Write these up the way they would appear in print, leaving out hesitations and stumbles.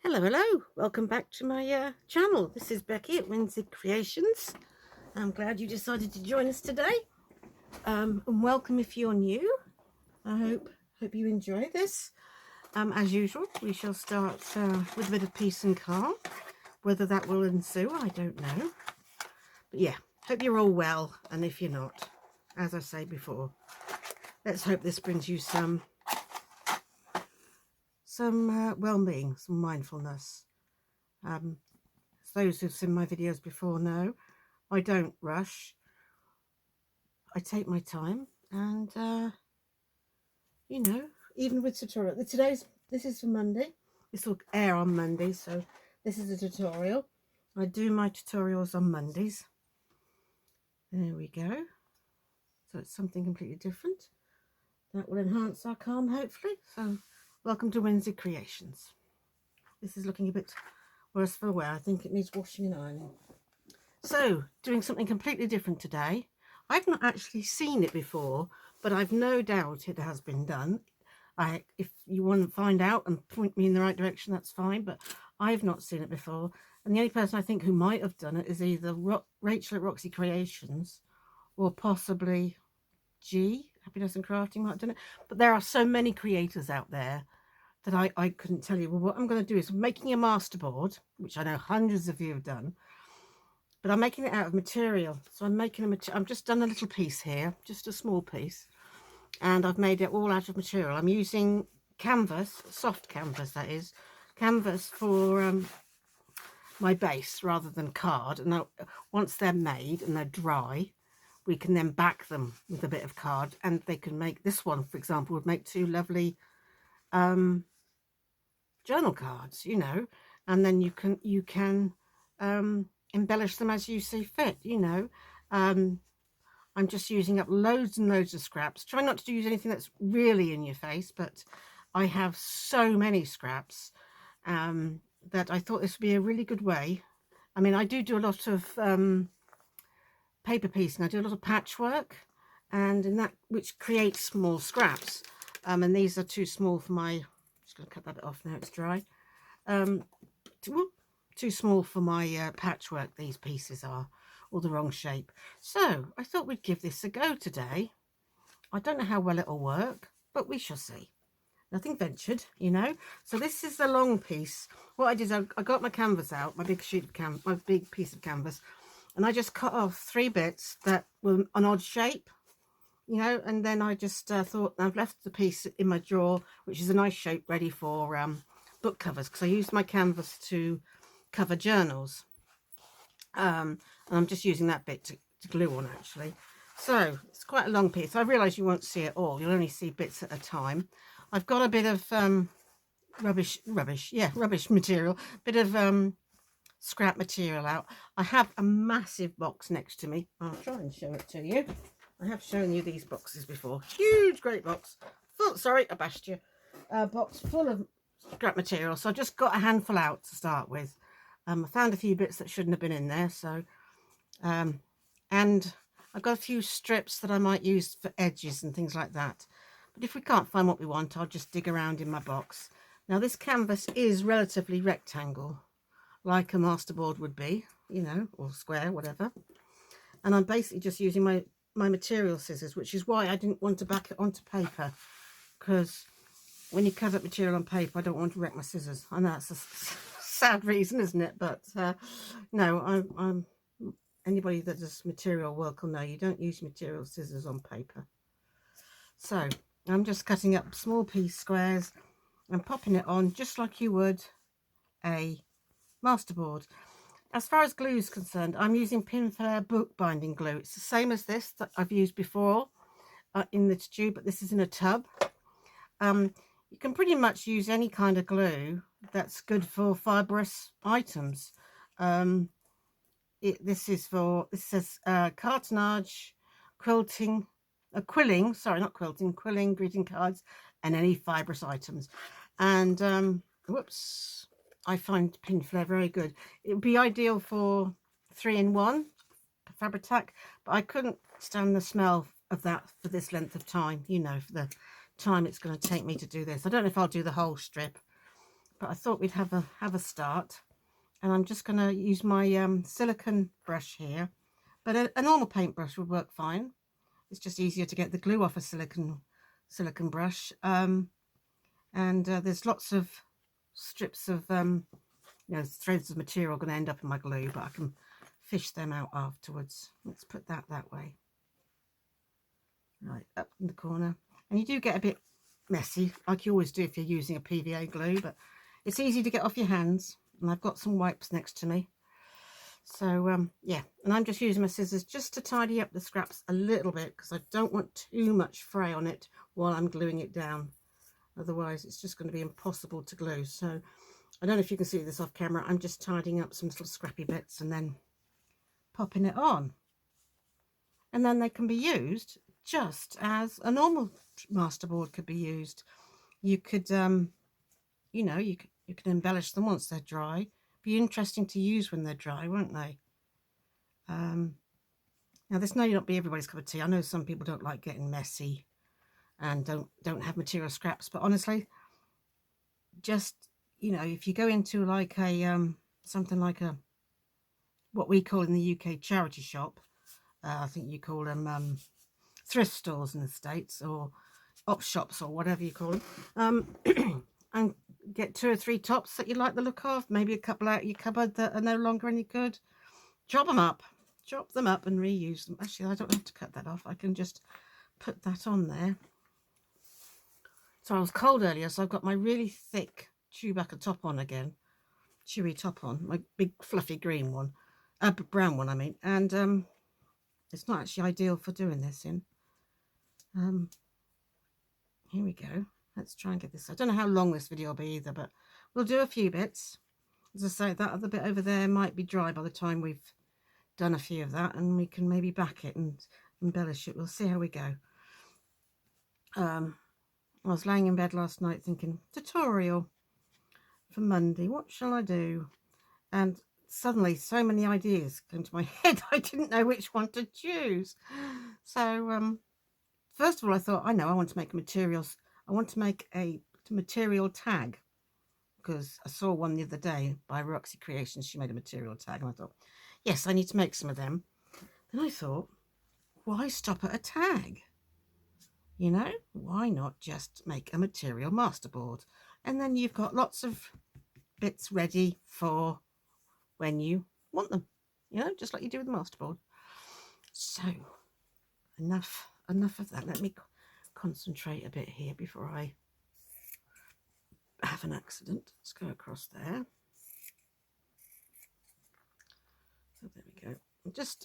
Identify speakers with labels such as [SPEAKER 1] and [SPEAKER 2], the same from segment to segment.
[SPEAKER 1] Hello, welcome back to my channel. This is Becky at Winzigcreations. I'm glad you decided to join us today, and welcome if you're new. I hope you enjoy this. As usual, we shall start with a bit of peace and calm. Whether that will ensue, I don't know. But yeah, hope you're all well, and if you're not, as I say before, let's hope this brings you some well-being, some mindfulness. Those who've seen my videos before know I don't rush. I take my time, and you know, even with tutorial, this is for Monday. This will air on Monday, so this is a tutorial. I do my tutorials on Mondays. There we go. So it's something completely different that will enhance our calm, hopefully. So welcome to Winzigcreations. This is looking a bit worse for wear. I think it needs washing and ironing. So, doing something completely different today. I've not actually seen it before, but I've no doubt it has been done. If you want to find out and point me in the right direction, that's fine, but I've not seen it before. And the only person I think who might have done it is either Rachel at Roxy Creations or possibly G, Happiness and Crafting might have done it. But there are so many creators out there that I couldn't tell you. Well, what I'm going to do is making a masterboard, which I know hundreds of you have done. But I'm making it out of material. So I've just done a little piece here, just a small piece. And I've made it all out of material. I'm using canvas, soft canvas that is, canvas for my base rather than card. And now, once they're made and they're dry, we can then back them with a bit of card. And they can make, this one, for example, would make two lovely journal cards, you know. And then you can embellish them as you see fit, you know. I'm just using up loads and loads of scraps. Try not to use anything that's really in your face, but I have so many scraps that I thought this would be a really good way. I mean, I do a lot of paper piecing. I do a lot of patchwork, and in that, which creates small scraps. And these are too small for my, I'm just going to cut that bit off now it's dry. Too small for my patchwork, these pieces are, or the wrong shape. So I thought we'd give this a go today. I don't know how well it'll work, but we shall see. Nothing ventured, you know. So this is the long piece. What I did is I got my canvas out, my big piece of canvas, and I just cut off 3 bits that were an odd shape, you know, and then I just thought, I've left the piece in my drawer, which is a nice shape ready for book covers, because I used my canvas to cover journals. And I'm just using that bit to glue on, actually. So it's quite a long piece. I realise you won't see it all. You'll only see bits at a time. I've got a bit of rubbish material, bit of scrap material out. I have a massive box next to me. I'll try and show it to you. I have shown you these boxes before. Huge, great box. Sorry, I bashed you. A box full of scrap material. So I just got a handful out to start with. I found a few bits that shouldn't have been in there, so and I've got a few strips that I might use for edges and things like that. But if we can't find what we want, I'll just dig around in my box. Now this canvas is relatively rectangle, like a masterboard would be, you know, or square, whatever. And I'm basically just using my material scissors, which is why I didn't want to back it onto paper, because when you cut up material on paper, I don't want to wreck my scissors. I know that's a sad reason, isn't it? But no, I'm anybody that does material work will know you don't use material scissors on paper. So I'm just cutting up small piece squares and popping it on just like you would a masterboard. As far as glue is concerned, I'm using Pinflair bookbinding glue. It's the same as this that I've used before in the tube, but this is in a tub. You can pretty much use any kind of glue that's good for fibrous items. This says cartonnage, quilting, quilling, greeting cards, and any fibrous items. And whoops, I find Pinflair very good. It would be ideal for 3-in-1 fabric tack, but I couldn't stand the smell of that for this length of time, you know, for the time it's going to take me to do this. I don't know if I'll do the whole strip, but I thought we'd have a start. And I'm just going to use my silicone brush here, but a normal paintbrush would work fine. It's just easier to get the glue off a silicone brush. And there's lots of strips of threads of material going to end up in my glue, but I can fish them out afterwards. Let's put that way. Right, up in the corner. And you do get a bit messy, like you always do if you're using a PVA glue, but it's easy to get off your hands. And I've got some wipes next to me. So, yeah, and I'm just using my scissors just to tidy up the scraps a little bit, because I don't want too much fray on it while I'm gluing it down. Otherwise, it's just going to be impossible to glue. So, I don't know if you can see this off camera. I'm just tidying up some little scrappy bits and then popping it on. And then they can be used just as a normal masterboard could be used. You could, you can embellish them once they're dry. Be interesting to use when they're dry, won't they? Now, this may not be everybody's cup of tea. I know some people don't like getting messy and don't have material scraps, but honestly, just if you go into like a something like a what we call in the UK charity shop, I think you call them thrift stores in the States, or op shops, or whatever you call them, and get 2 or 3 tops that you like the look of, maybe a couple out of your cupboard that are no longer any good. Chop them up and reuse them. Actually, I don't have to cut that off. I can just put that on there. So I was cold earlier, so I've got my really thick Chewbacca top on again. Chewy top on, my big fluffy green one. Brown one, I mean. And it's not actually ideal for doing this in. Here we go. Let's try and get this. I don't know how long this video will be either, but we'll do a few bits. As I say, that other bit over there might be dry by the time we've done a few of that, and we can maybe back it and embellish it. We'll see how we go. I was laying in bed last night thinking, tutorial for Monday, what shall I do? And suddenly so many ideas came to my head, I didn't know which one to choose. So first of all, I thought, I want to make a material tag, because I saw one the other day by Winzigcreations. She made a material tag, and I thought, yes, I need to make some of them. Then I thought, why stop at a tag? Why not just make a material masterboard? And then you've got lots of bits ready for when you want them, just like you do with the masterboard. So enough of that. Let me concentrate a bit here before I have an accident. Let's go across there. So there we go.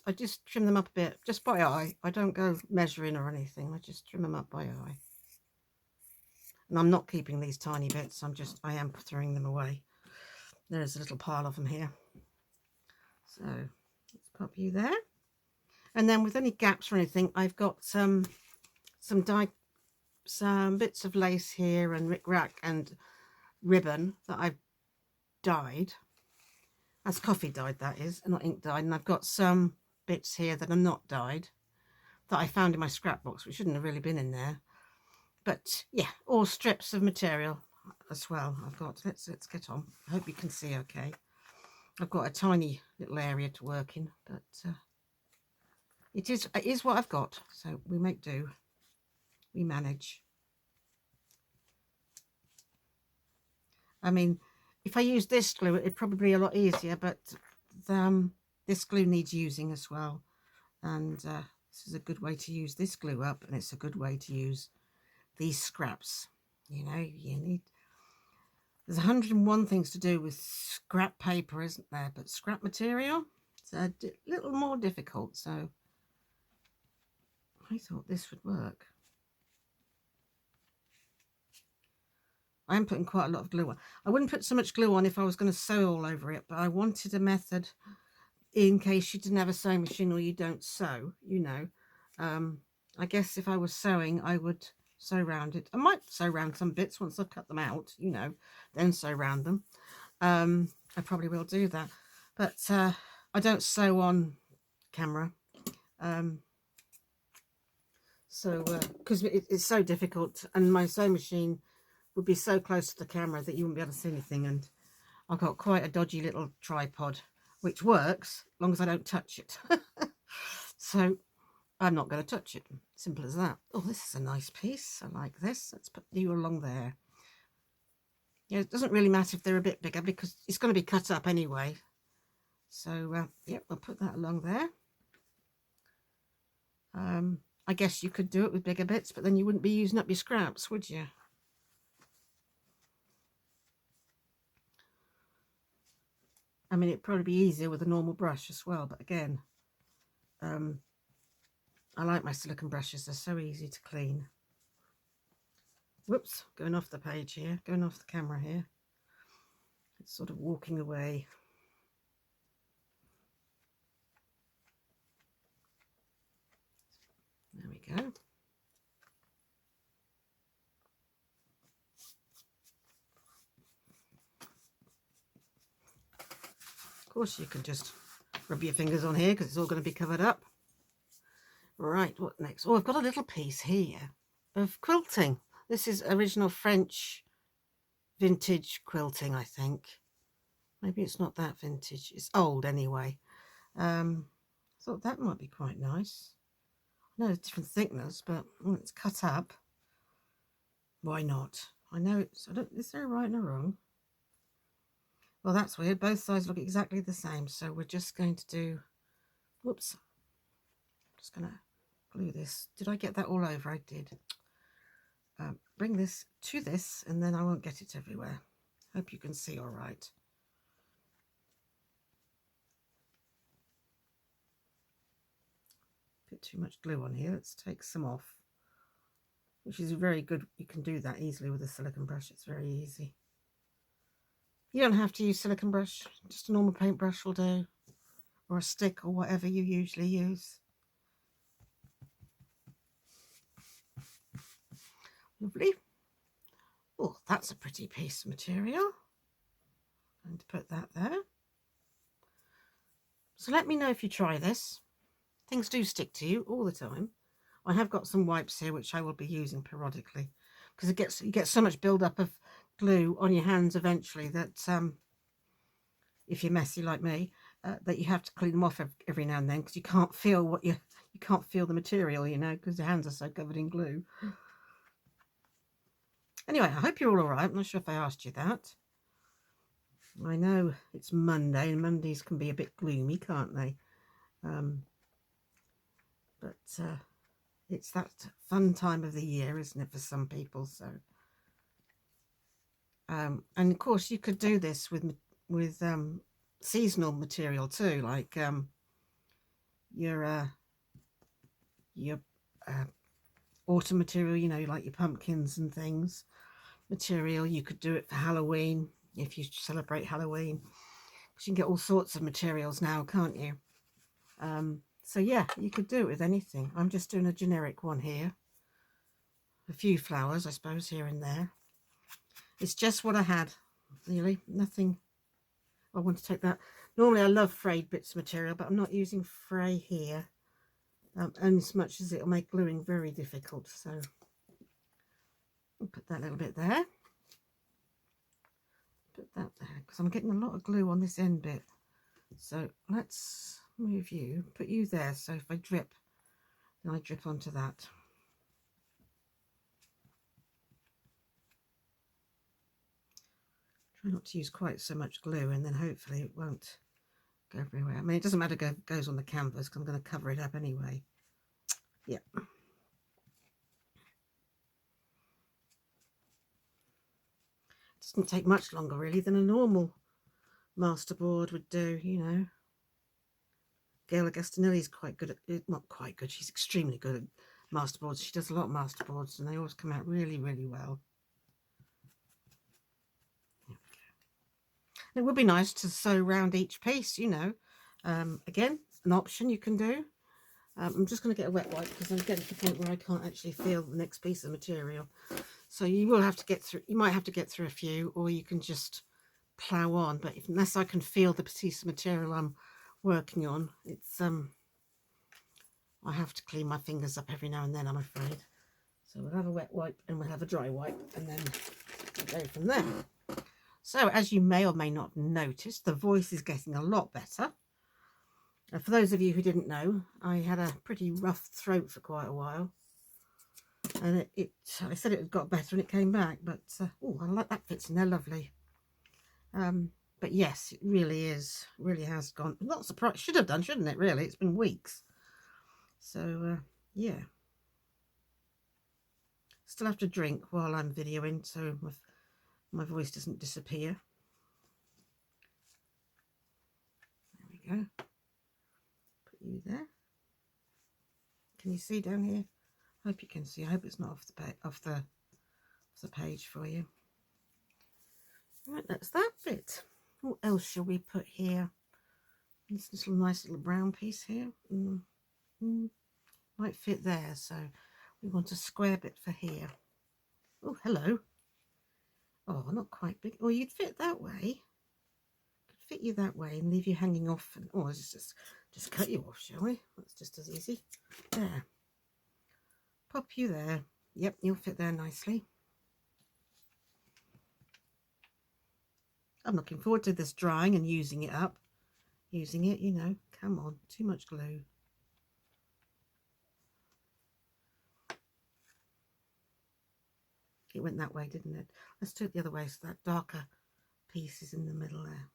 [SPEAKER 1] I just trim them up a bit, just by eye. I don't go measuring or anything. I just trim them up by eye. And I'm not keeping these tiny bits. I am throwing them away. There's a little pile of them here. So let's pop you there. And then with any gaps or anything, I've got some bits of lace here and rickrack and ribbon that I've dyed. That's coffee dyed, that is, not ink dyed. And I've got some bits here that are not dyed that I found in my scrapbox, which shouldn't have really been in there. But yeah, all strips of material as well. I've got, let's get on. I hope you can see okay. I've got a tiny little area to work in, but it is what I've got. So we make do, we manage. I mean, if I use this glue, it'd probably be a lot easier, but this glue needs using as well. And this is a good way to use this glue up, and it's a good way to use these scraps. There's 101 things to do with scrap paper, isn't there? But scrap material, it's a little more difficult. So I thought this would work. I'm putting quite a lot of glue on. I wouldn't put so much glue on if I was going to sew all over it, but I wanted a method in case you didn't have a sewing machine or you don't sew, I guess if I was sewing, I would sew around it. I might sew around some bits once I've cut them out, then sew around them. I probably will do that, but I don't sew on camera. So because it's so difficult, and my sewing machine would be so close to the camera that you wouldn't be able to see anything. And I've got quite a dodgy little tripod, which works as long as I don't touch it. So I'm not going to touch it. Simple as that. Oh, this is a nice piece. I like this. Let's put you along there. Yeah, it doesn't really matter if they're a bit bigger because it's going to be cut up anyway. So, yeah, we'll put that along there. I guess you could do it with bigger bits, but then you wouldn't be using up your scraps, would you? I mean, it'd probably be easier with a normal brush as well, but again, I like my silicone brushes. They're so easy to clean. Whoops, going off the page here, going off the camera here. It's sort of walking away. There we go. Of course, you can just rub your fingers on here because it's all going to be covered up. Right, what next? Oh, I've got a little piece here of quilting. This is original French vintage quilting, I think. Maybe it's not that vintage. It's old anyway. I thought that might be quite nice. I know it's different thickness, but it's cut up. Why not? I know it's... is there a right and a wrong? Well, that's weird. Both sides look exactly the same. So we're just going to do... Whoops. Just going to glue this. Did I get that all over? I did. Bring this to this, and then I won't get it everywhere. Hope you can see all right. Bit too much glue on here. Let's take some off. Which is very good. You can do that easily with a silicone brush. It's very easy. You don't have to use silicone brush. Just a normal paintbrush will do. Or a stick or whatever you usually use. Lovely. Oh, that's a pretty piece of material. I'm going to put that there. So let me know if you try this. Things do stick to you all the time. I have got some wipes here which I will be using periodically because you get so much build-up of glue on your hands eventually that if you're messy like me, that you have to clean them off every now and then because you can't feel what you can't feel the material, you know, because your hands are so covered in glue. Anyway, I hope you're all right. I'm not sure if I asked you that. I know it's Monday, and Mondays can be a bit gloomy, can't they? But it's that fun time of the year, isn't it, for some people? So, and of course, you could do this with seasonal material too, like your autumn material, you know, like your pumpkins and things. Material, you could do it for Halloween if you celebrate Halloween, because you can get all sorts of materials now, can't you? So yeah, you could do it with anything. I'm just doing a generic one here. A few flowers, I suppose, here and there. It's just what I had, really. Nothing. I want to take that. Normally I love frayed bits of material, but I'm not using fray here. And as much as it'll make gluing very difficult. So I'll put that little bit there. Put that there, because I'm getting a lot of glue on this end bit. So let's move you, put you there, so if I drip, then I drip onto that. Try not to use quite so much glue, and then hopefully it won't go everywhere. I mean, it doesn't matter if it goes on the canvas, because I'm going to cover it up anyway. Yeah. It doesn't take much longer, really, than a normal masterboard would do, you know. Gail Agostinelli's quite good at it, not quite good, she's extremely good at masterboards. She does a lot of masterboards and they always come out really, really well. There we go. It would be nice to sew round each piece, you know. Again, an option you can do. I'm just going to get a wet wipe because I'm getting to the point where I can't actually feel the next piece of material. So you will have to get through, you might have to get through a few, or you can just plow on. But unless I can feel the piece of material I'm working on, it's I have to clean my fingers up every now and then, I'm afraid. So we'll have a wet wipe and we'll have a dry wipe, and then go from there. So as you may or may not notice, the voice is getting a lot better. For those of you who didn't know, I had a pretty rough throat for quite a while, and I said it had got better and it came back, but oh, I like that fits in there lovely. But yes, it really has gone. I'm not surprised. Should have done, shouldn't it? Really, it's been weeks. So yeah, still have to drink while I'm videoing, so my voice doesn't disappear. There we go. Put you there. Can you see down here? I hope you can see. I hope it's not off the page for you. Right, that's that bit. What else shall we put here? This little nice little brown piece here. Might fit there, so we want a square bit for here. Oh, hello. Oh, not quite big. Oh, you'd fit that way. Could fit you that way and leave you hanging off. And oh, let's just cut you off, shall we? That's just as easy. There. Pop you there. Yep, you'll fit there nicely. I'm looking forward to this drying and using it up. Using it, you know. Come on, too much glue. It went that way, didn't it? Let's do it the other way so that darker piece is in the middle there.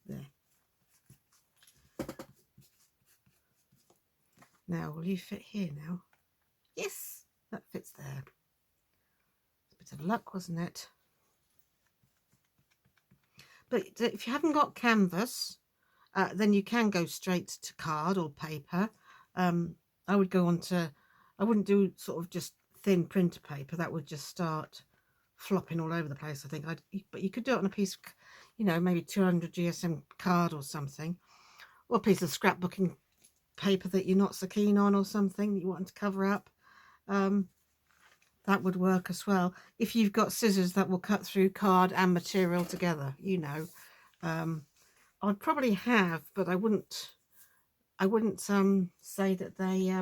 [SPEAKER 1] There. Now, will you fit here now? Yes, that fits there. A bit of luck, wasn't it? But if you haven't got canvas, then you can go straight to card or paper. I would go on to, I wouldn't do sort of just thin printer paper. That would just start flopping all over the place, I think. But you could do it on a piece of, you know, maybe 200 GSM card or something, or a piece of scrapbooking paper that you're not so keen on or something that you want to cover up. That would work as well. If you've got scissors that will cut through card and material together, you know. I'd probably have, but I wouldn't say that they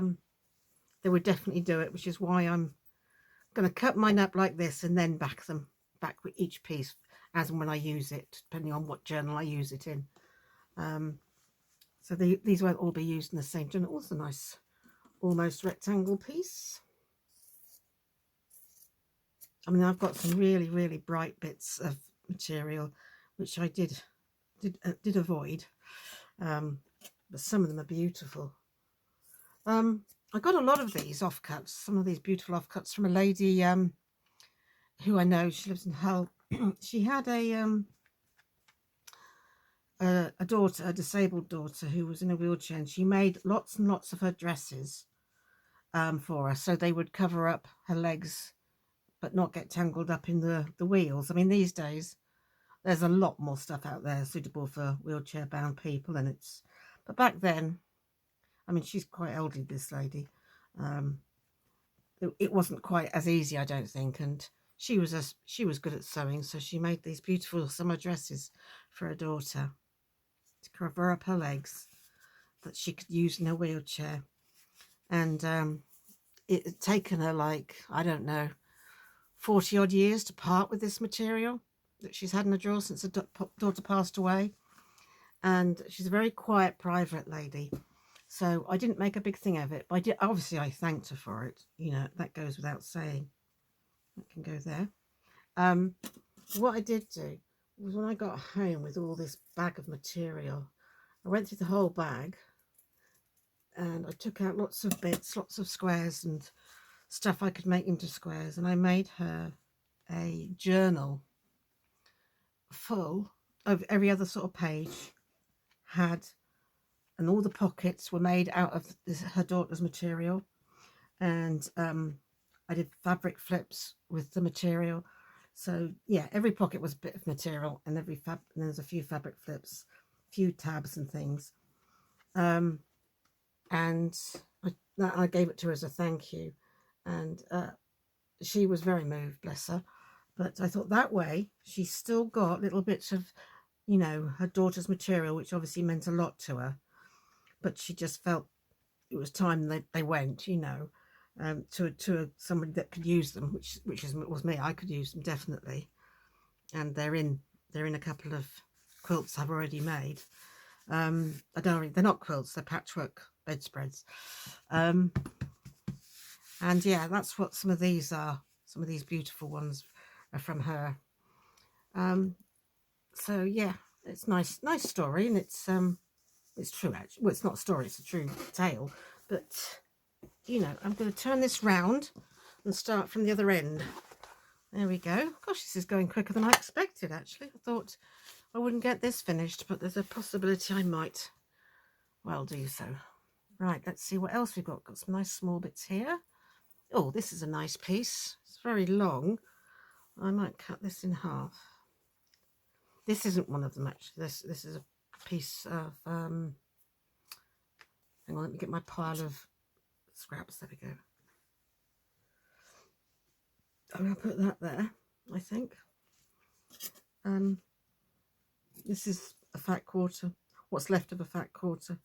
[SPEAKER 1] would definitely do it, which is why I'm going to cut mine up like this and then back with each piece as and when I use it, depending on what journal I use it in. So these won't all be used in the same journal. Also a nice almost rectangle piece. I mean, I've got some really bright bits of material which I did avoid, but some of them are beautiful. I got a lot of these offcuts, some of these beautiful offcuts from a lady who I know. She lives in Hull. She had a daughter, a disabled daughter, who was in a wheelchair, and she made lots and lots of her dresses for her, so they would cover up her legs but not get tangled up in the wheels. I mean, these days there's a lot more stuff out there suitable for wheelchair bound people, and but back then, I mean, she's quite elderly, this lady. It wasn't quite as easy, I don't think, and she was good at sewing, so she made these beautiful summer dresses for her daughter to cover up her legs that she could use in her wheelchair. And it had taken her, like, I don't know, 40 odd years to part with this material that she's had in her drawer since her daughter passed away. And she's a very quiet, private lady, so I didn't make a big thing of it, but obviously I thanked her for it, you know, that goes without saying. That can go there. What I did do was, when I got home with all this bag of material, I went through the whole bag and I took out lots of bits, lots of squares and stuff I could make into squares, and I made her a journal full of every other sort of page and all the pockets were made out of her daughter's material, and I did fabric flips with the material. So yeah, every pocket was a bit of material, and and there's a few fabric flips, a few tabs and things, and I gave it to her as a thank you. And she was very moved, bless her. But I thought that way she's still got little bits of, you know, her daughter's material, which obviously meant a lot to her. But she just felt it was time that they went, you know. to somebody that could use them, which was me. I could use them definitely, and they're in a couple of quilts I've already made. They're not quilts, they're patchwork bedspreads. And yeah, that's what some of these are. Some of these beautiful ones are from her. So yeah, it's nice story, and it's true actually. Well, it's not a story, it's a true tale. But you know, I'm going to turn this round and start from the other end. There we go. Gosh, this is going quicker than I expected actually. I thought I wouldn't get this finished, but there's a possibility I might well do so. Right, let's see what else we've got. Got some nice small bits here. Oh, this is a nice piece. It's very long. I might cut this in half. This isn't one of them actually. This is a piece of hang on, let me get my pile of scraps. There we go. I'm going to put that there, I think. This is a fat quarter. What's left of a fat quarter.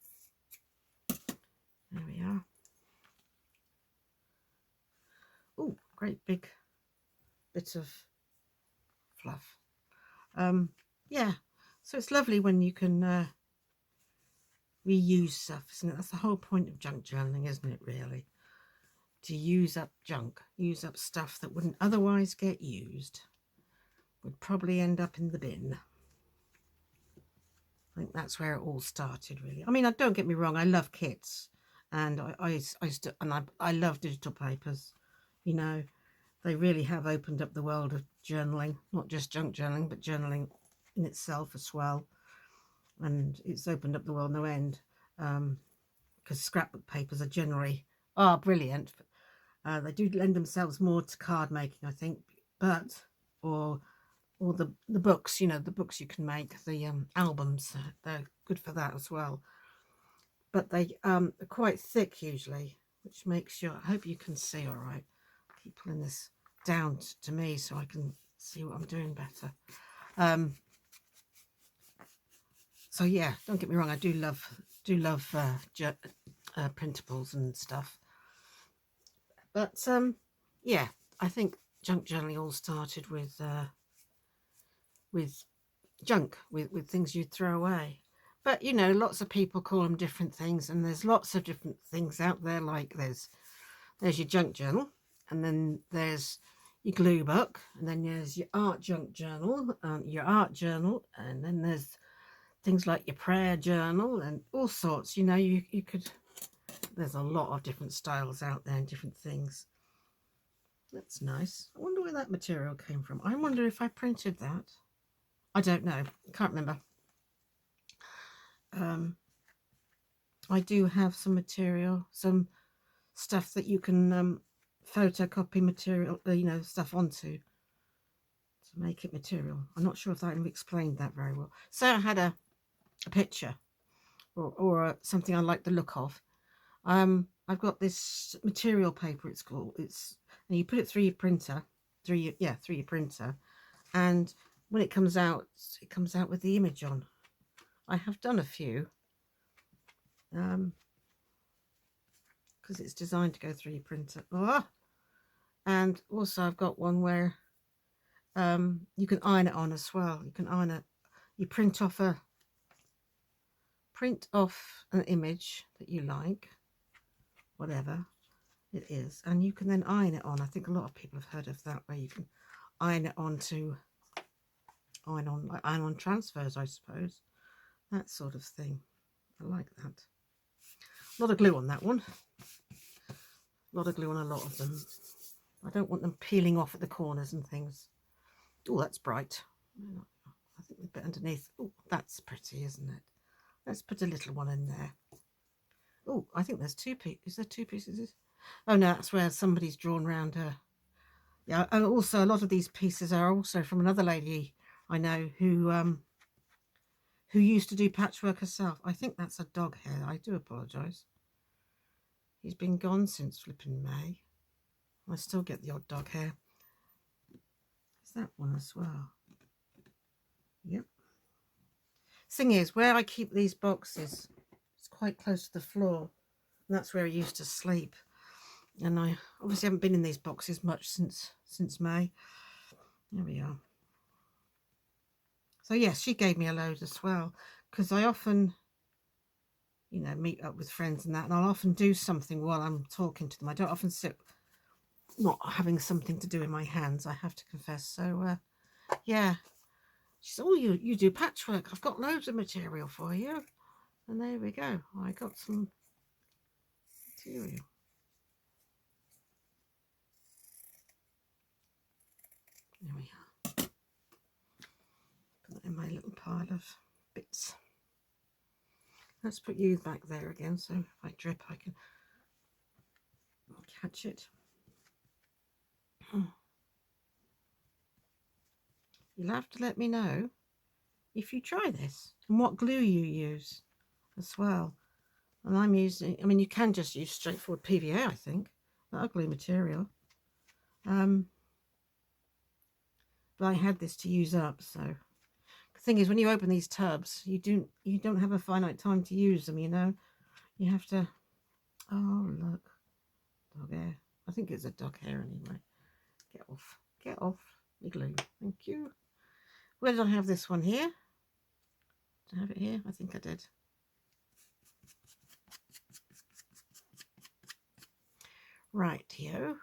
[SPEAKER 1] There we are. Oh, great big bit of fluff. Yeah, so it's lovely when you can reuse stuff, isn't it? That's the whole point of junk journaling, isn't it, really? To use up junk, use up stuff that wouldn't otherwise get used, would probably end up in the bin. I think that's where it all started, really. I mean, don't get me wrong, I love kits, and I love digital papers. You know, they really have opened up the world of journaling, not just junk journaling, but journaling in itself as well. And it's opened up the world no end, because scrapbook papers are generally brilliant. They do lend themselves more to card making, I think, or the books, you know, the books you can make, the albums, they're good for that as well. But they are quite thick usually, which makes sure, I hope you can see all right. I keep pulling this down to me so I can see what I'm doing better. So yeah, don't get me wrong, I do love printables and stuff. But yeah, I think junk journaling all started with junk, with things you'd throw away. But you know, lots of people call them different things, and there's lots of different things out there. Like there's your junk journal, and then there's your glue book, and then there's your art junk journal, your art journal, and then there's things like your prayer journal and all sorts. You know, you could, there's a lot of different styles out there and different things. That's nice. I wonder where that material came from. I wonder if I printed that. I don't know. Can't remember. I do have some material, some stuff that you can photocopy material, you know, stuff onto to make it material. I'm not sure if I've explained that very well. So I had a picture or something I like the look of. I've got this material paper, it's called. And you put it through your printer, through your printer, and when it comes out with the image on. I have done a few, because it's designed to go through your printer. And also I've got one where you can iron it on as well. You can iron it. You print off an image that you like, whatever it is, and you can then iron it on. I think a lot of people have heard of that, where you can iron it on to iron on transfers, I suppose, that sort of thing. I like that. A lot of glue on that one. A lot of glue on a lot of them. I don't want them peeling off at the corners and things. Oh, that's bright. I think a bit underneath. Oh, that's pretty, isn't it? Let's put a little one in there. Oh, I think there's two pieces. Is there two pieces? Oh no, that's where somebody's drawn around her. Yeah, and also a lot of these pieces are also from another lady I know who used to do patchwork herself. I think that's a dog hair. I do apologise. He's been gone since flipping May. I still get the odd dog hair. Is that one as well? Yep. Thing is, where I keep these boxes, it's quite close to the floor, and that's where I used to sleep. And I obviously haven't been in these boxes much since May. There we are. So yes, she gave me a load as well, because I often, you know, meet up with friends and that, and I'll often do something while I'm talking to them. I don't often sit not having something to do in my hands, I have to confess. So yeah, she said, oh, you do patchwork, I've got loads of material for you. And there we go, I got some material. There we are. Put that in my little pile of bits. Let's put you back there again, so if I drip I can catch it. You'll have to let me know if you try this and what glue you use as well. And I'm using, I mean, you can just use straightforward PVA, I think, that glue material. But I had this to use up, so the thing is, when you open these tubs, you don't have a finite time to use them, you know. You have to, oh look, dog hair. I think it's a dog hair anyway. Get off the glue. Thank you. Where did I have this one here? Did I have it here? I think I did. Rightio.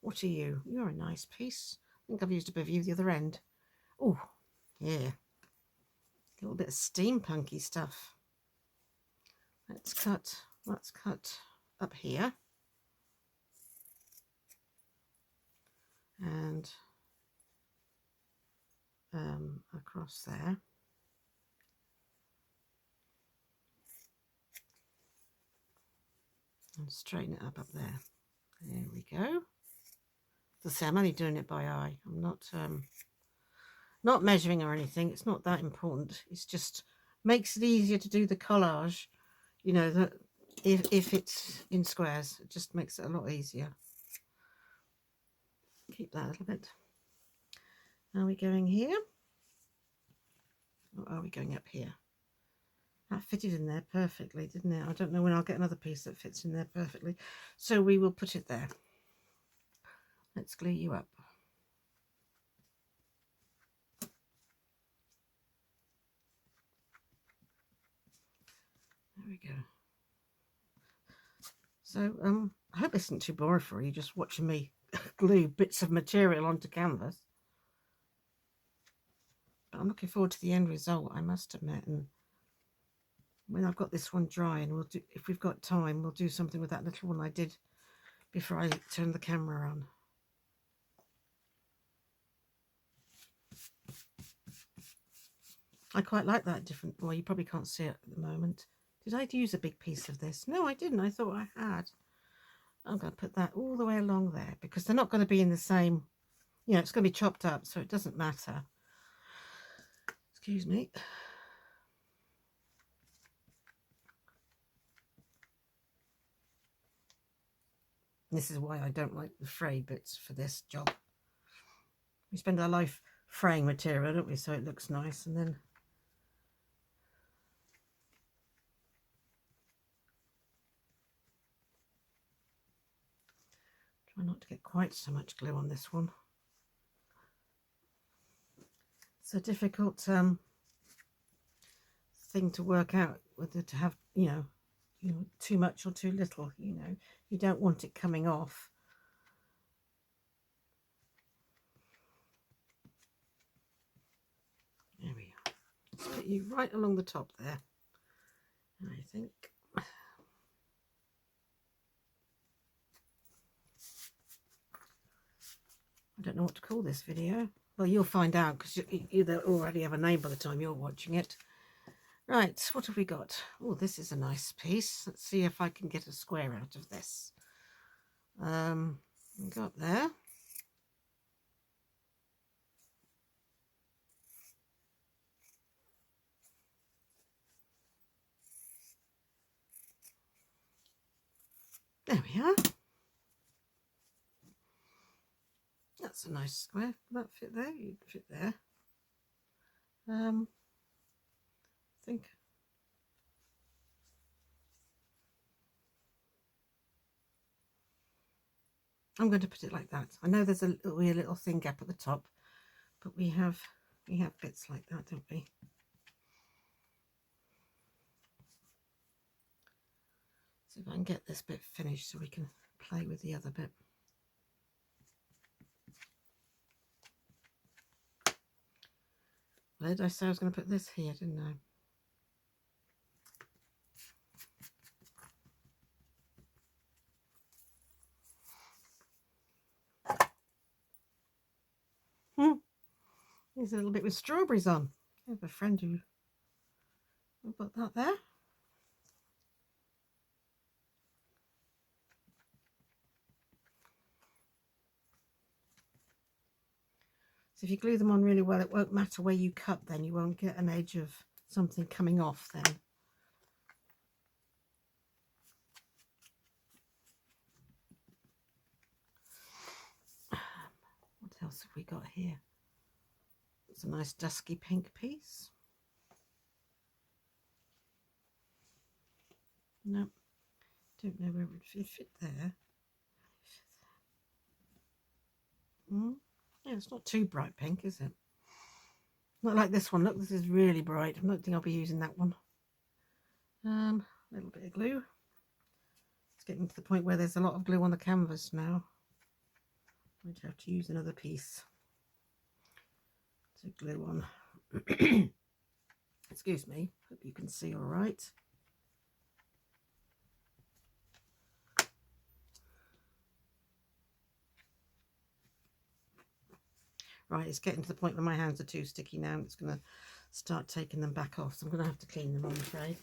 [SPEAKER 1] What are you? You're a nice piece. I think I've used a bit of you the other end. Oh, yeah. A little bit of steampunky stuff. Let's cut up here. And across there. And straighten it up there. There we go. As I say, I'm only doing it by eye. I'm not measuring or anything. It's not that important. It's just makes it easier to do the collage. You know, that if it's in squares, it just makes it a lot easier. Keep that a little bit. Are we going here? Or are we going up here? That fitted in there perfectly, didn't it? I don't know when I'll get another piece that fits in there perfectly. So we will put it there. Let's glue you up. There we go. So I hope this isn't too boring for you, just watching me glue bits of material onto canvas. But I'm looking forward to the end result, I must admit. And when I've got this one dry, and we'll do, if we've got time, we'll do something with that little one I did before I turned the camera on. I quite like that different, well, you probably can't see it at the moment. Did I use a big piece of this? No, I didn't. I thought I had. I'm going to put that all the way along there because they're not going to be in the same, you know, it's going to be chopped up, so it doesn't matter. Excuse me. This is why I don't like the fray bits for this job. We spend our life fraying material, don't we, so it looks nice, and then try not to get quite so much glue on this one. It's a difficult thing to work out whether to have, you know, too much or too little. You know, you don't want it coming off. There we are. Let's put you right along the top there, I think. I don't know what to call this video. Well, you'll find out because you already have a name by the time you're watching it. Right, what have we got? Oh, this is a nice piece. Let's see if I can get a square out of this. We got there. There we are. That's a nice square. Will that fit there? You'd fit there. I think. I'm going to put it like that. I know there's a little thin gap at the top, but we have bits like that, don't we? See if I can get this bit finished so we can play with the other bit. Where did I say I was going to put this here, didn't I? There's a little bit with strawberries on. I have a friend who put that there. So if you glue them on really well, it won't matter where you cut then. You won't get an edge of something coming off then. What else have we got here? It's a nice dusky pink piece. No, don't know where it would fit there. Yeah, it's not too bright pink, is it? Not like this one. Look, this is really bright. I don't think I'll be using that one. A little bit of glue. It's getting to the point where there's a lot of glue on the canvas now. Might have to use another piece to glue on. Excuse me. Hope you can see all right. Right, it's getting to the point where my hands are too sticky now. It's going to start taking them back off. So I'm going to have to clean them, I'm afraid.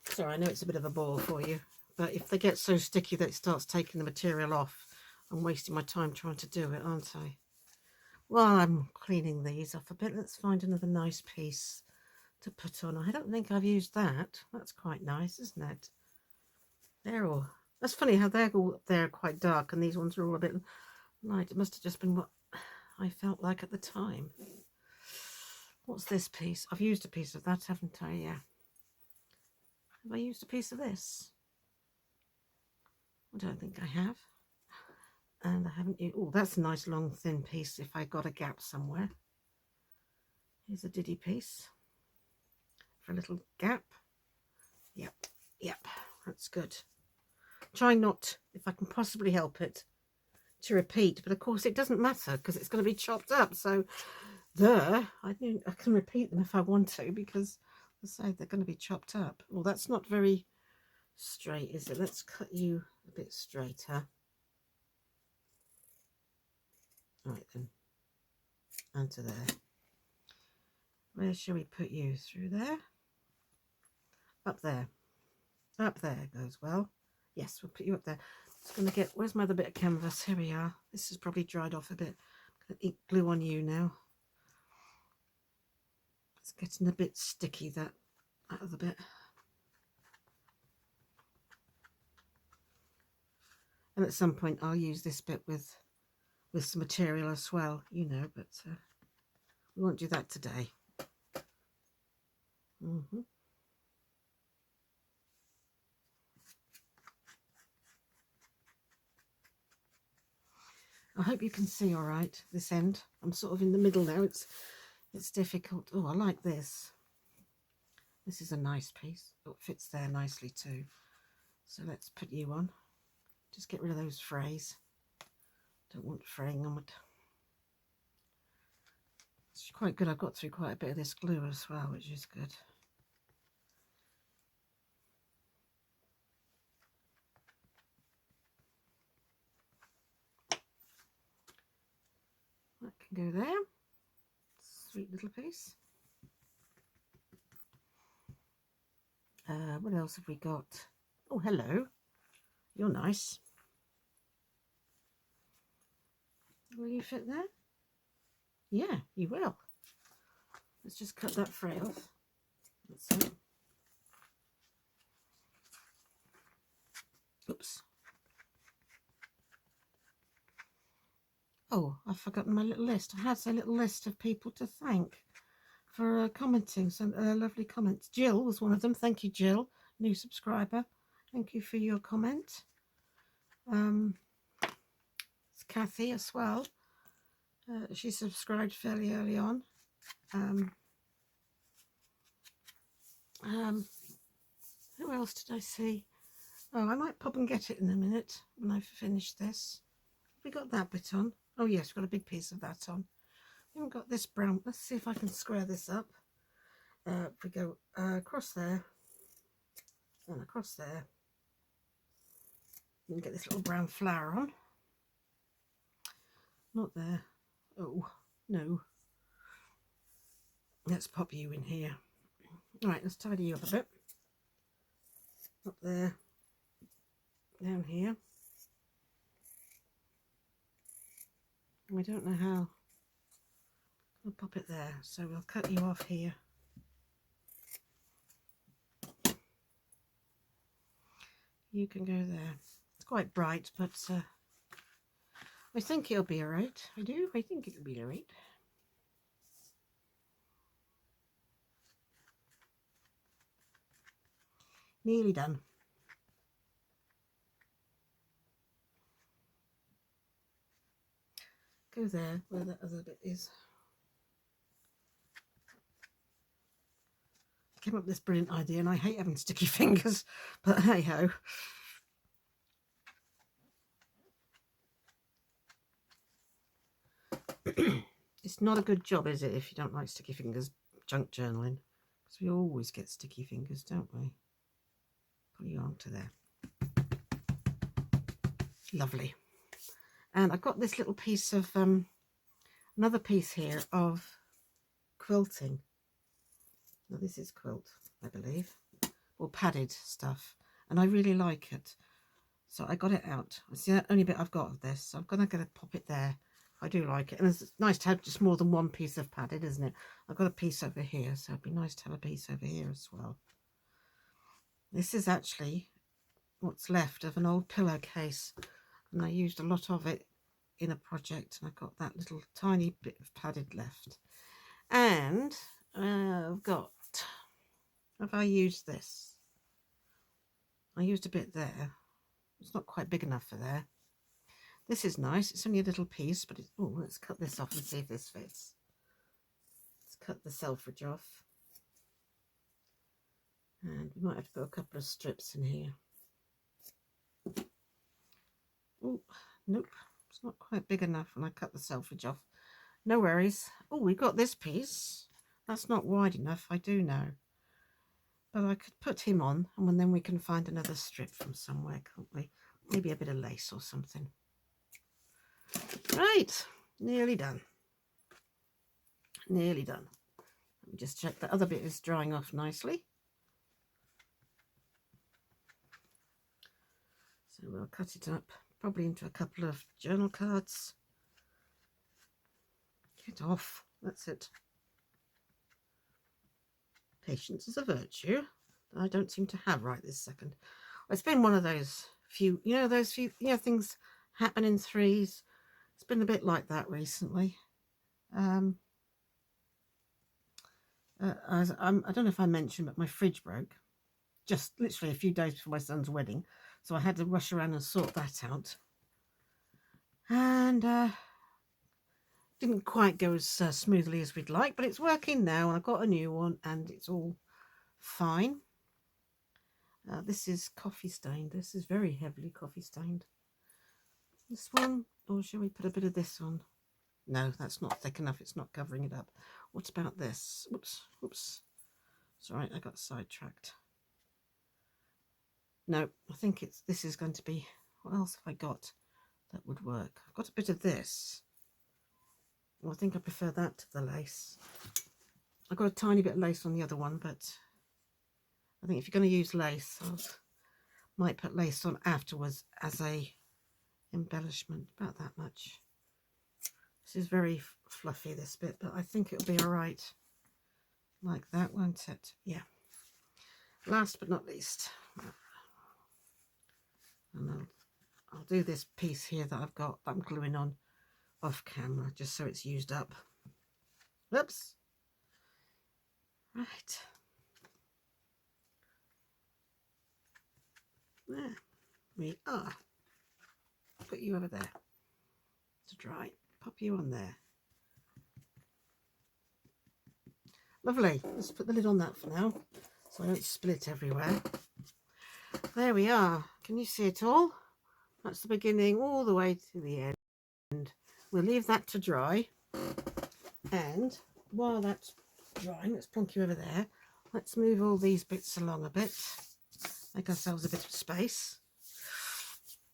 [SPEAKER 1] Sorry, I know it's a bit of a bore for you. But if they get so sticky that it starts taking the material off, I'm wasting my time trying to do it, aren't I? While I'm cleaning these off a bit, let's find another nice piece to put on. I don't think I've used that. That's quite nice, isn't it? They're all... That's funny how they're all there quite dark and these ones are all a bit light. It must have just been what I felt like at the time. What's this piece? I've used a piece of that, haven't I? Yeah. Have I used a piece of this? I don't think I have. And I haven't used... Oh, that's a nice long thin piece if I got a gap somewhere. Here's a diddy piece for a little gap. Yep, that's good. Try not, if I can possibly help it, to repeat, but of course it doesn't matter because it's going to be chopped up. So there, I can repeat them if I want to, because as I say, they're going to be chopped up. Well, that's not very straight, is it? Let's cut you a bit straighter. Right then, and to there. Where shall we put you? Through there? Up there. Up there goes well. Yes, we'll put you up there. It's going to get... Where's my other bit of canvas? Here we are. This has probably dried off a bit. I'm going to ink glue on you now. It's getting a bit sticky, that other bit. And at some point I'll use this bit with some material as well, you know, but we won't do that today. I hope you can see all right this end. I'm sort of in the middle now. It's difficult. Oh, I like this. This is a nice piece. Oh, it fits there nicely too. So let's put you on. Just get rid of those frays. Don't want fraying on it. It's quite good. I've got through quite a bit of this glue as well, which is good. That can go there. Sweet little piece. What else have we got? Oh, hello. You're nice. Will you fit there? Yeah, you will. Let's just cut that fray off. That's it. Oops. Oh, I've forgotten my little list. I had a little list of people to thank for commenting, some lovely comments. Jill was one of them. Thank you, Jill, new subscriber. Thank you for your comment. It's Kathy as well. She subscribed fairly early on. Who else did I see? Oh, I might pop and get it in a minute when I've finished this. Have we got that bit on? Oh yes, we've got a big piece of that on. We haven't got this brown. Let's see if I can square this up. If we go across there and across there, you can get this little brown flower on. Not there. Oh, no. Let's pop you in here. All right, let's tidy you up a bit. Up there. Down here. I don't know how. I'll pop it there. So we'll cut you off here. You can go there. It's quite bright, but I think it'll be all right. I think it'll be all right. Nearly done. Go there, where that other bit is. I came up with this brilliant idea, and I hate having sticky fingers, but hey ho. It's not a good job, is it, if you don't like sticky fingers junk journaling? Because we always get sticky fingers, don't we? Put you onto there. Lovely. And I've got this little piece of another piece here of quilting. Now this is quilt, I believe, or padded stuff, and I really like it, so I got it out. It's the only bit I've got of this, so I'm gonna pop it there. I do like it, and it's nice to have just more than one piece of padded, isn't it? I've got a piece over here, so it'd be nice to have a piece over here as well. This is actually what's left of an old pillowcase, and I used a lot of it in a project, and I've got that little tiny bit of padded left. And have I used this? I used a bit there. It's not quite big enough for there. This is nice. It's only a little piece, but oh, let's cut this off and see if this fits. Let's cut the selfridge off. And we might have to put a couple of strips in here. Oh, nope. It's not quite big enough when I cut the selfridge off. No worries. Oh, we've got this piece. That's not wide enough, I do know. But I could put him on, and then we can find another strip from somewhere, can't we? Maybe a bit of lace or something. Right, nearly done. Nearly done. Let me just check the other bit is drying off nicely. So we'll cut it up, probably into a couple of journal cards. Get off, that's it. Patience is a virtue that I don't seem to have right this second. It's been one of those few, things happen in threes. It's been a bit like that recently. I don't know if I mentioned, but my fridge broke just literally a few days before my son's wedding, so I had to rush around and sort that out. And didn't quite go as smoothly as we'd like, but it's working now, and I've got a new one, and it's all fine. This is coffee stained. This is very heavily coffee stained. This one, or shall we put a bit of this on? No, that's not thick enough. It's not covering it up. What about this? Oops. Sorry, I got sidetracked. No, I think this is going to be, what else have I got that would work? I've got a bit of this. Well, I think I prefer that to the lace. I've got a tiny bit of lace on the other one, but I think if you're going to use lace, I might put lace on afterwards as a embellishment, about that much. This is very fluffy, this bit, but I think it'll be all right like that, won't it? Yeah. Last but not least, and I'll do this piece here that I've got that I'm gluing on off camera, just so it's used up. Whoops. Right. There we are. Put you over there. dry. Pop you on there. Lovely. Let's put the lid on that for now, so I don't spill it everywhere. There we are. Can you see it all? That's the beginning all the way to the end. We'll leave that to dry. And while that's drying, let's plonk you over there. Let's move all these bits along a bit. Make ourselves a bit of space.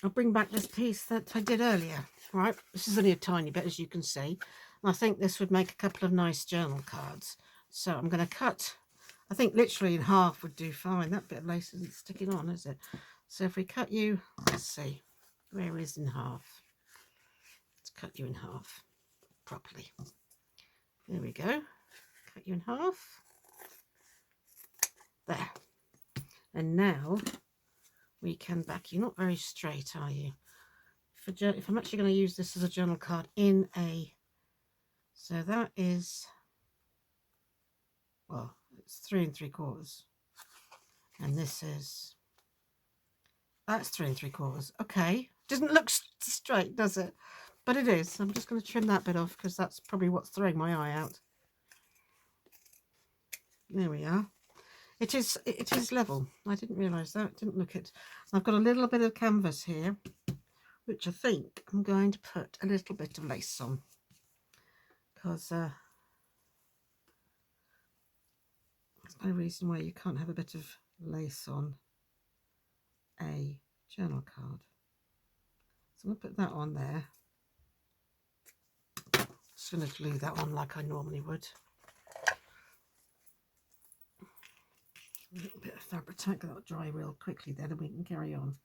[SPEAKER 1] I'll bring back this piece that I did earlier. Right, this is only a tiny bit, as you can see. And I think this would make a couple of nice journal cards. So I'm going to cut, I think literally in half would do fine. That bit of lace isn't sticking on, is it? So if we cut you, let's see, where is in half? Let's cut you in half properly. There we go. Cut you in half. There. And now we can back you. Not very straight, are you? If I'm actually going to use this as a journal card in a, so that is, well, it's 3 3/4, and this is, that's 3 3/4. Okay, doesn't look straight, does it? But it is. I'm just going to trim that bit off because that's probably what's throwing my eye out. There we are. It is level. I didn't realise that. Didn't look it. I've got a little bit of canvas here, which I think I'm going to put a little bit of lace on, because there's no reason why you can't have a bit of lace on a journal card. So I'm going to put that on there. Just going to glue that on like I normally would. A little bit of Fabri-Tac, that'll dry real quickly then, and we can carry on.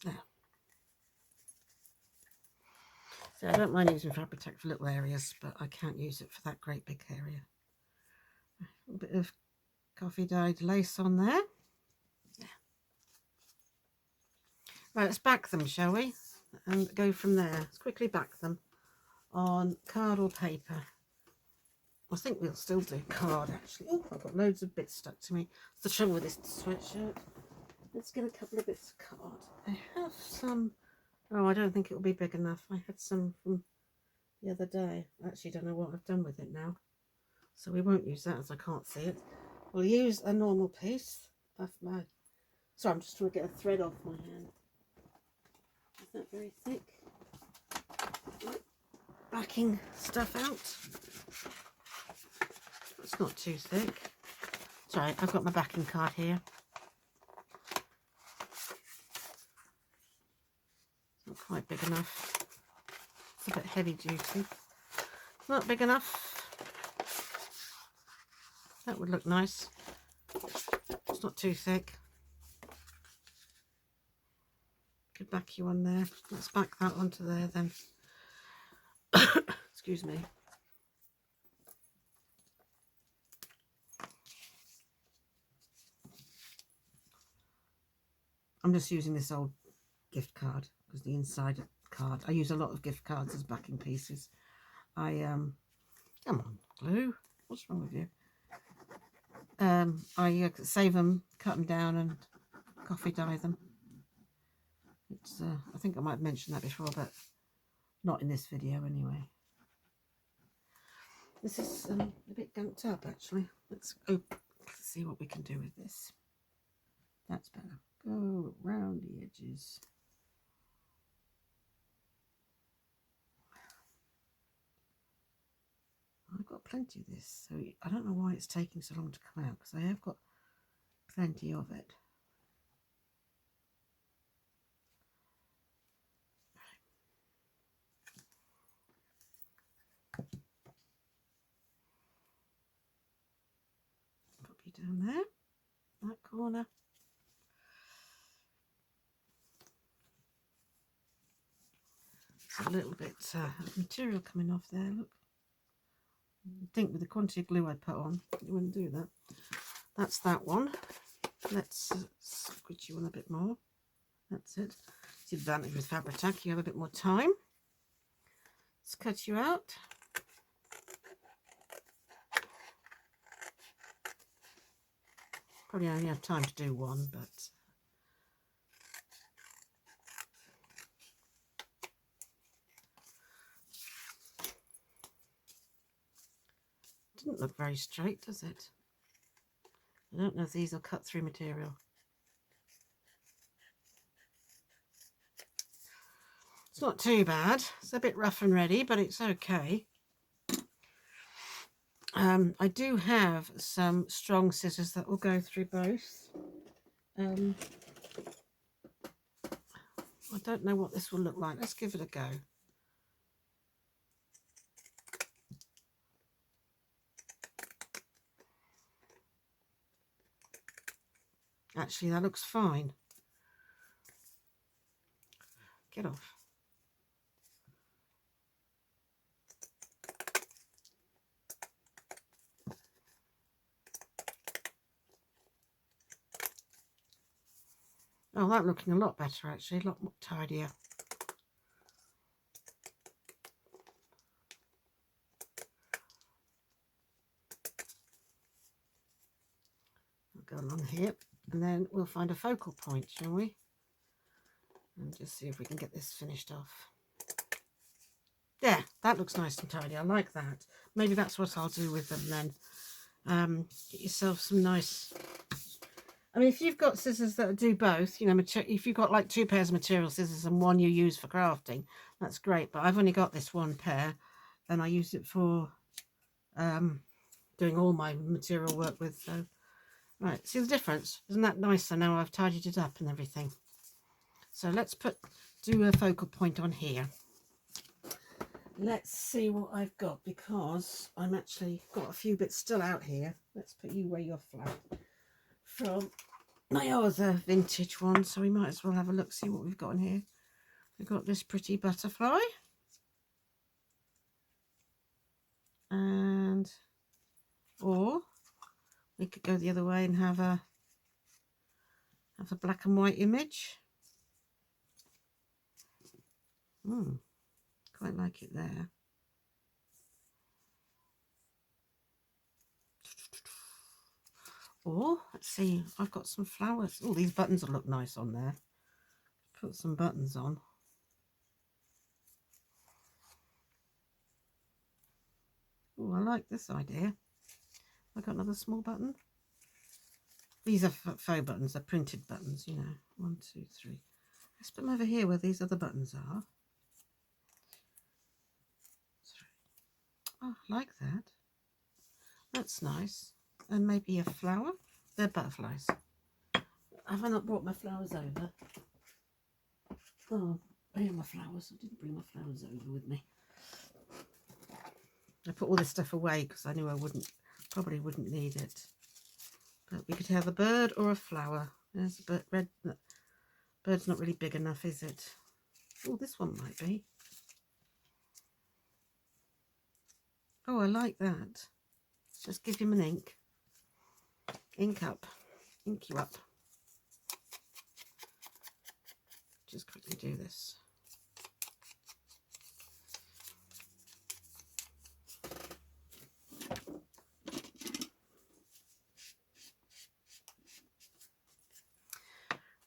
[SPEAKER 1] There. So I don't mind using Fabri-Tac for little areas, but I can't use it for that great big area. A little bit of coffee dyed lace on there. Yeah. Right, let's back them, shall we? And go from there. Let's quickly back them on card or paper. I think we'll still do card, actually. Oh, I've got loads of bits stuck to me. That's the trouble with this sweatshirt. Let's get a couple of bits of card. I have some. Oh, I don't think it will be big enough. I had some from the other day. I actually don't know what I've done with it now. So we won't use that as I can't see it. We'll use a normal piece of my... Sorry, I'm just trying to get a thread off my hand. Is that very thick? Backing stuff out. It's not too thick. Sorry, I've got my backing card here. It's not quite big enough. It's a bit heavy duty. Not big enough. That would look nice. It's not too thick. Could back you on there. Let's back that onto there then. Excuse me. I'm just using this old gift card because the inside card, I use a lot of gift cards as backing pieces. Come on, glue. What's wrong with you? I save them, cut them down, and coffee dye them. It's I think I might have mentioned that before, but not in this video anyway. This is a bit gunked up actually. Let's see what we can do with this. That's better. Go around the edges. I've got plenty of this, so I don't know why it's taking so long to come out, because I have got plenty of it. Pop you down there, that corner. It's a little bit of material coming off there, look. You'd think with the quantity of glue I put on, you wouldn't do that. That's that one. Let's squidge you on a bit more. That's it. It's the advantage with Fabri-Tac, you have a bit more time. Let's cut you out. Probably only have time to do one, but didn't look very straight, does it? I don't know if these are cut through material. It's not too bad. It's a bit rough and ready, but it's okay. I do have some strong scissors that will go through both. I don't know what this will look like. Let's give it a go. Actually, that looks fine. Get off. Oh, that's looking a lot better, actually. A lot more tidier. We'll go along here, and then we'll find a focal point, shall we? And just see if we can get this finished off. Yeah, that looks nice and tidy. I like that. Maybe that's what I'll do with them then. Get yourself some nice... I mean, if you've got scissors that do both, you know, if you've got like 2 pairs of material scissors and one you use for crafting, that's great. But I've only got this one pair, and I use it for doing all my material work with. So, right, see the difference? Isn't that nice? So now I've tidied it up and everything. So let's do a focal point on here. Let's see what I've got, because I'm actually got a few bits still out here. Let's put you where you're flat. From my other vintage one, so we might as well have a look, see what we've got in here. We've got this pretty butterfly, and or we could go the other way and have a black and white image. Quite like it there. Or, let's see, I've got some flowers. Oh, these buttons will look nice on there. Put some buttons on. Oh, I like this idea. I've got another small button. These are faux buttons, they're printed buttons, you know. 1, 2, 3. Let's put them over here where these other buttons are. 3. Oh, I like that. That's nice. And maybe a flower. They're butterflies. Have I not brought my flowers over? Oh, where are my flowers? I didn't bring my flowers over with me. I put all this stuff away because I knew I probably wouldn't need it. But we could have a bird or a flower. There's a bird. Red. Bird's not really big enough, is it? Oh, this one might be. Oh, I like that. Just give him an ink. Ink up. Ink you up. Just quickly do this.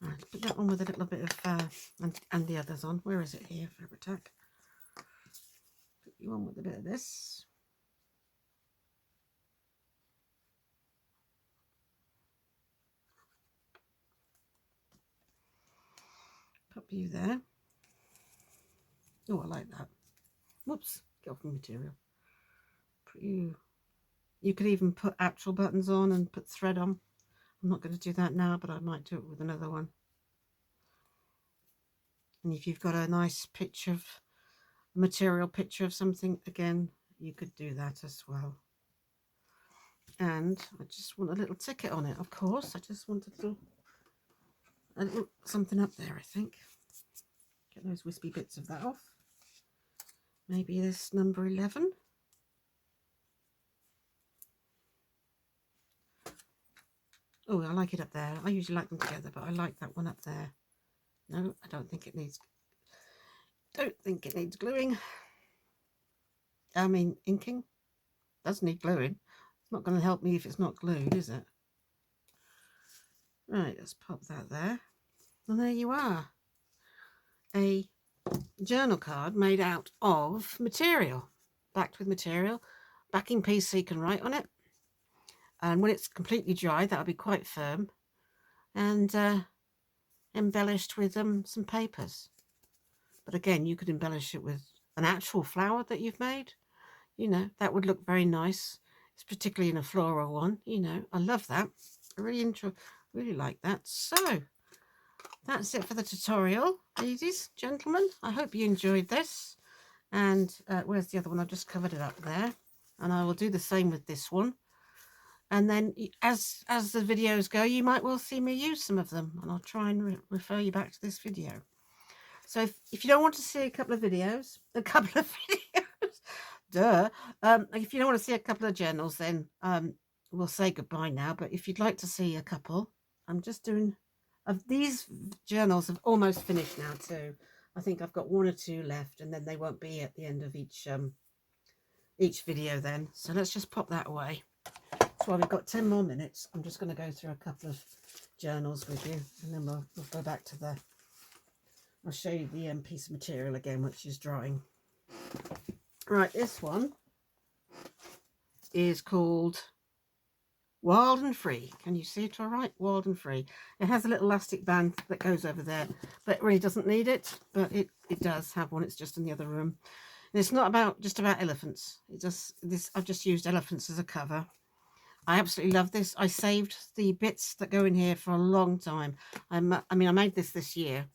[SPEAKER 1] Right, put that on with a little bit of, and the others on. Where is it here? Fabric tack. Put you on with a bit of this. Pop you there. Oh, I like that. Whoops, get off the material. Put you. You could even put actual buttons on and put thread on. I'm not going to do that now, but I might do it with another one. And if you've got a nice picture of material picture of something, again, you could do that as well. And I just want a little ticket on it, of course. I just want a little something up there, I think. Get those wispy bits of that off. Maybe this number 11. Oh, I like it up there. I usually like them together, but I like that one up there. No, I don't think it needs gluing. I mean, inking. Does need gluing. It's not going to help me if it's not glued, is it? Right, let's pop that there. And there you are. A journal card made out of material. Backed with material. Backing piece so you can write on it. And when it's completely dry, that'll be quite firm. And embellished with some papers. But again, you could embellish it with an actual flower that you've made. You know, that would look very nice. It's particularly in a floral one. You know, I love that. I really like that. So that's it for the tutorial, ladies, gentlemen. I hope you enjoyed this. And where's the other one? I've just covered it up there. And I will do the same with this one. And then as the videos go, you might well see me use some of them. And I'll try and refer you back to this video. So if you don't want to see a couple of videos, duh. If you don't want to see a couple of journals, then we'll say goodbye now. But if you'd like to see a couple, I'm just doing... These journals have almost finished now too. I think I've got 1 or 2 left, and then they won't be at the end of each video then. So let's just pop that away. So we've got 10 more minutes. I'm just going to go through a couple of journals with you, and then we'll go back to the... I'll show you the piece of material again, which is drying. Right, this one is called Wild and Free. Can you see it all right? Wild and Free. It has a little elastic band that goes over there, but it really doesn't need it, but it does have one. It's just in the other room. And it's not just about elephants. I've just used elephants as a cover. I absolutely love this. I saved the bits that go in here for a long time. I mean, I made this year,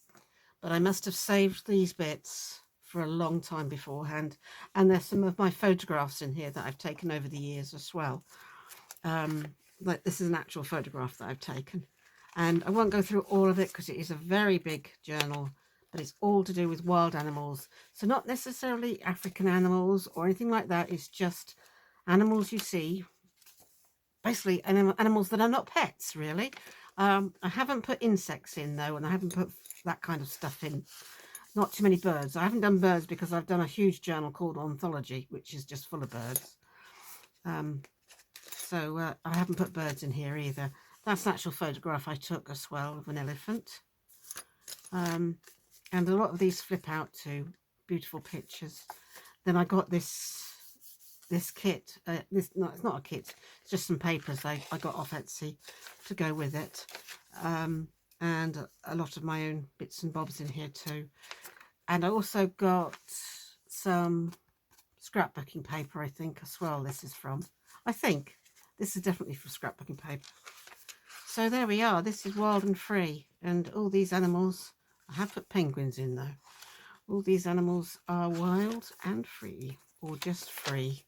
[SPEAKER 1] but I must have saved these bits for a long time beforehand. And there's some of my photographs in here that I've taken over the years as well. Like this is an actual photograph that I've taken. And I won't go through all of it because it is a very big journal, but it's all to do with wild animals. So not necessarily African animals or anything like that. It's just animals you see. Basically animals that are not pets, really. I haven't put insects in though, and I haven't put that kind of stuff in. Not too many birds. I haven't done birds because I've done a huge journal called Anthology, which is just full of birds. So I haven't put birds in here either. That's an actual photograph I took as well of an elephant. And a lot of these flip out to beautiful pictures. Then I got this kit. No, it's not a kit. It's just some papers I got off Etsy to go with it. And a lot of my own bits and bobs in here too. And I also got some scrapbooking paper, I think, as well. This is from, I think this is definitely from scrapbooking paper. So there we are. This is Wild and Free, and all these animals, I have put penguins in though. All these animals are wild and free, or just free.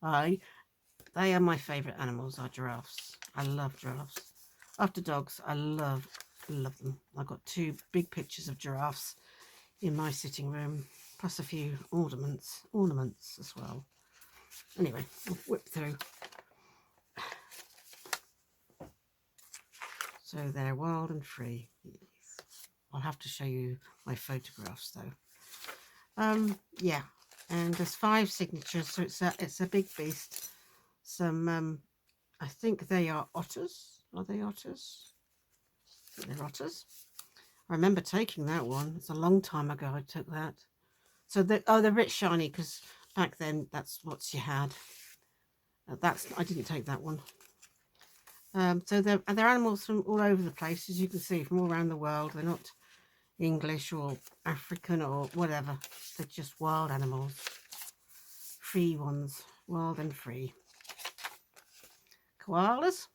[SPEAKER 1] They are my favourite animals, are giraffes. I love giraffes. After dogs, I love them. I've got 2 big pictures of giraffes in my sitting room, plus a few ornaments as well. Anyway, we'll whip through. So they're wild and free. I'll have to show you my photographs though. Yeah, and there's 5 signatures, so it's a big beast. Some I think they are otters. Are they otters? They're otters. I remember taking that one. It's a long time ago I took that. So they're a bit shiny because back then that's what you had. I didn't take that one. So they're animals from all over the place, as you can see, from all around the world. They're not English or African or whatever. They're just wild animals. Free ones. Wild and free. Koalas.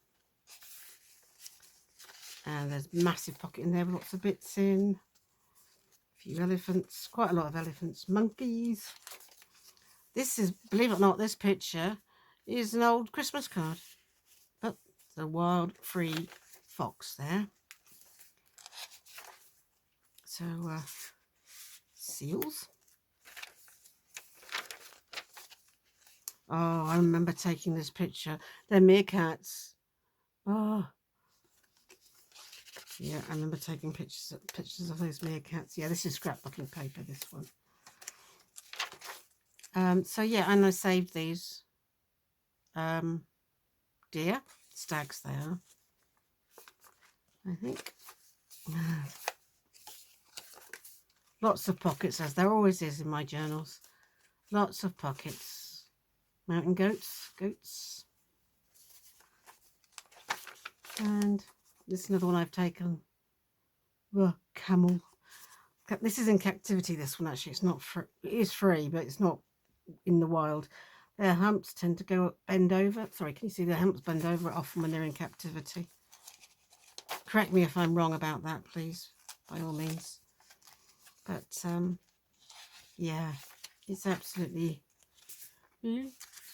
[SPEAKER 1] And there's a massive pocket in there with lots of bits in. A few elephants. Quite a lot of elephants. Monkeys. This is, believe it or not, this picture is an old Christmas card. But the wild, free fox there. So, seals. Oh, I remember taking this picture. They're meerkats. Oh, yeah, I remember taking pictures of those meerkats. Yeah, this is scrapbooking paper, this one. So yeah, and I saved these. Deer, stags they are. I think. Lots of pockets, as there always is in my journals. Lots of pockets. Mountain goats, goats. And this is another one I've taken. The camel. This is in captivity, this one actually. It's not free. It is free, but it's not in the wild. Their humps tend to bend over. Sorry, can you see their humps bend over often when they're in captivity? Correct me if I'm wrong about that, please, by all means. But yeah, it's absolutely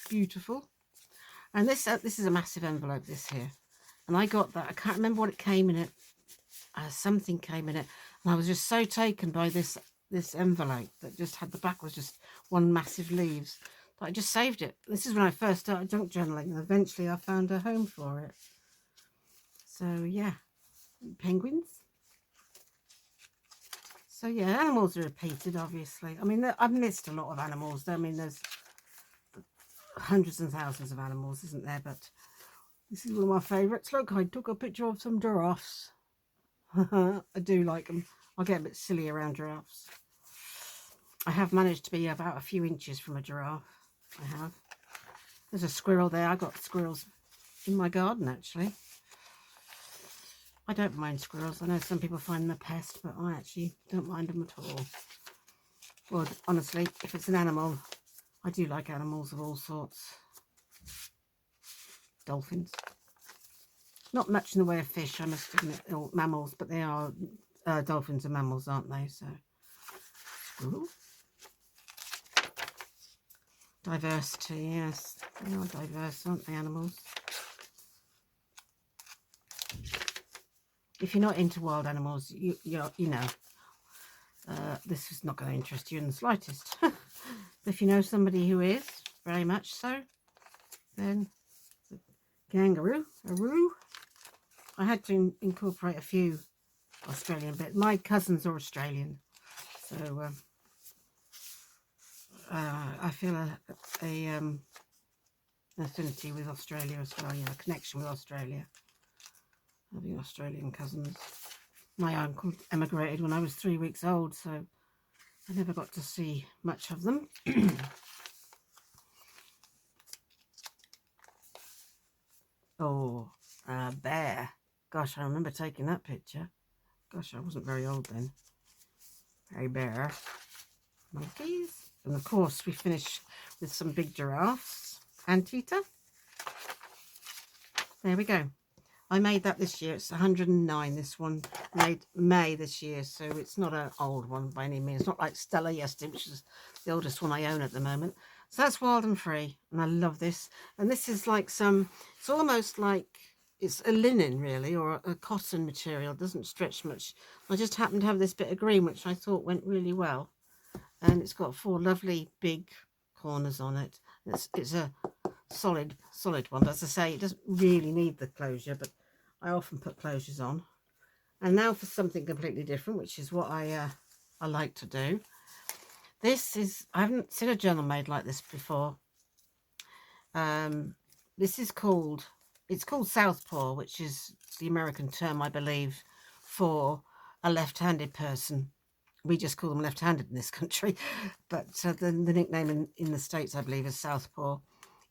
[SPEAKER 1] beautiful. And this is a massive envelope, this here. And I got that. I can't remember what it came in it. Something came in it. And I was just so taken by this envelope that just had the back was just one massive leaves. But I just saved it. This is when I first started junk journaling. And eventually I found a home for it. So yeah, penguins. So yeah, animals are repeated, obviously. I mean, I've missed a lot of animals. I mean, there's hundreds and thousands of animals, isn't there? But this is one of my favourites. Look, I took a picture of some giraffes. I do like them. I'll get a bit silly around giraffes. I have managed to be about a few inches from a giraffe. I have. There's a squirrel there. I got squirrels in my garden, actually. I don't mind squirrels. I know some people find them a pest, but I actually don't mind them at all. Well, honestly, if it's an animal, I do like animals of all sorts. Dolphins. Not much in the way of fish, I must admit, or mammals, but they are dolphins and mammals, aren't they? So, squirrel. Diversity, yes. They are diverse, aren't they, animals? If you're not into wild animals, you know, this is not going to interest you in the slightest. If you know somebody who is, very much so, then kangaroo, I had to incorporate a few Australian bits. My cousins are Australian, so I feel an affinity with Australia as well, you know, a connection with Australia. Having Australian cousins. My uncle emigrated when I was 3 weeks old, so I never got to see much of them. Oh, a bear. Gosh, I remember taking that picture. Gosh, I wasn't very old then. A bear. Monkeys. And of course, we finish with some big giraffes. Anteater. There we go. I made that this year. It's 109, this one. Made May this year, so it's not an old one by any means. It's not like Stella yesterday, which is the oldest one I own at the moment. So that's Wild and Free, and I love this. And this is like it's almost like, it's a linen really, or a cotton material. It doesn't stretch much. I just happened to have this bit of green, which I thought went really well. And it's got 4 lovely big corners on it. It's a solid one. But as I say, it doesn't really need the closure, but I often put closures on. And now for something completely different, which is what I like to do. This is, I haven't seen a journal made like this before. This is called, it's called Southpaw, which is the American term, I believe, for a left-handed person. We just call them left-handed in this country, but the nickname in the States, I believe, is Southpaw.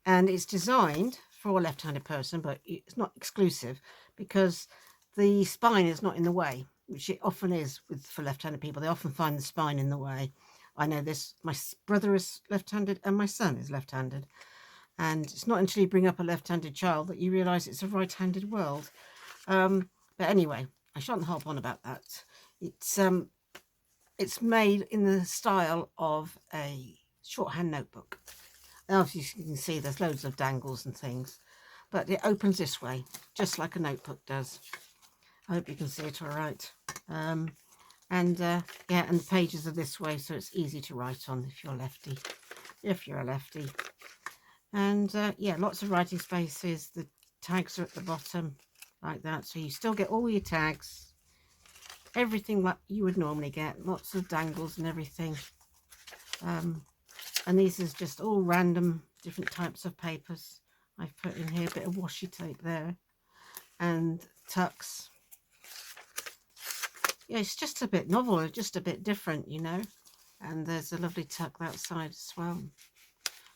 [SPEAKER 1] And it's designed for a left-handed person, but it's not exclusive because the spine is not in the way, which it often is for left-handed people. They often find the spine in the way. I know this. My brother is left-handed and my son is left-handed. And it's not until you bring up a left-handed child that you realise it's a right-handed world. But anyway, I shan't harp on about that. It's made in the style of a shorthand notebook. As you can see, there's loads of dangles and things, but it opens this way, just like a notebook does. I hope you can see it all right. Yeah, and the pages are this way, so it's easy to write on if you're lefty, if you're a lefty. And yeah, lots of writing spaces. The tags are at the bottom, like that, so you still get all your tags, everything like you would normally get, lots of dangles and everything. And these is just all random different types of papers. I've put in here a bit of washi tape there, and tucks, yeah, it's just a bit novel, just a bit different, you know. And there's a lovely tuck that side as well.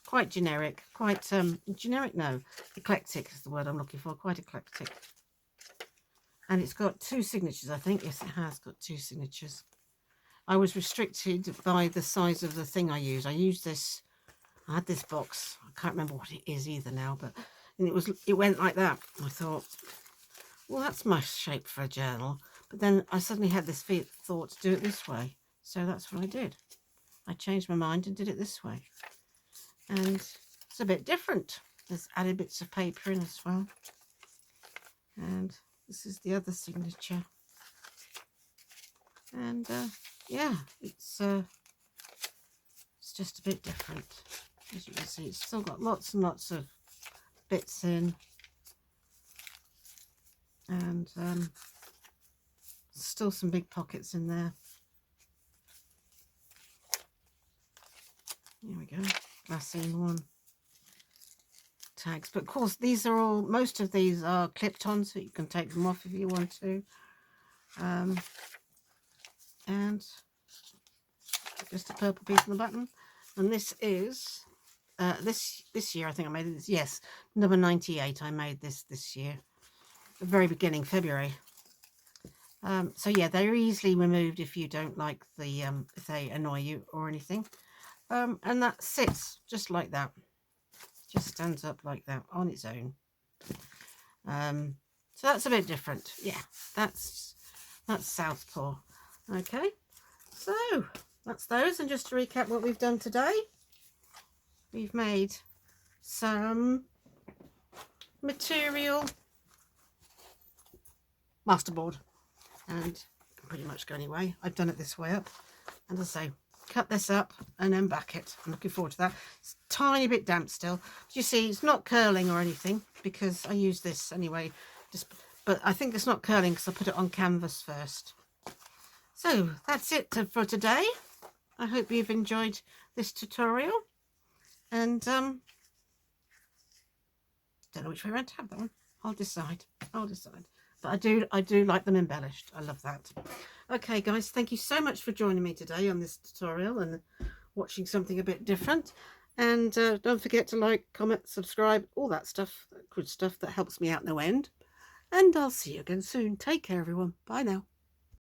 [SPEAKER 1] Quite generic, quite generic, no, eclectic is the word I'm looking for, quite eclectic. And it's got 2 signatures, I think. Yes, it has got 2 signatures. I was restricted by the size of the thing I used. I used this, I had this box. I can't remember what it is either now, but and it went like that. I thought, well, that's my shape for a journal. But then I suddenly had this thought to do it this way. So that's what I did. I changed my mind and did it this way. And it's a bit different. There's added bits of paper in as well. And this is the other signature. And yeah, it's just a bit different. As you can see, it's still got lots and lots of bits in. And still some big pockets in there. Here we go, glassine one. Tags, but of course these are all, most of these are clipped on, so you can take them off if you want to. And just a purple piece on the button. And this is this year I think I made this. Yes, number 98. I made this year, the very beginning, February. So yeah, they're easily removed if you don't like the if they annoy you or anything. And that sits just like that. Just stands up like that on its own. So that's a bit different. Yeah, that's Southpaw. Okay, so that's those. And just to recap what we've done today, we've made some material masterboard, and can pretty much go anyway. I've done it this way up, and as I say, cut this up and then back it. I'm looking forward to that. It's a tiny bit damp still. You see, it's not curling or anything because I use this anyway. But I think it's not curling because I put it on canvas first. So that's it for today. I hope you've enjoyed this tutorial. And don't know which way around to have that one. I'll decide. But I do like them embellished. I love that. Okay, guys, thank you so much for joining me today on this tutorial and watching something a bit different. And don't forget to like, comment, subscribe, all that stuff, good stuff that helps me out no end. And I'll see you again soon. Take care, everyone. Bye now.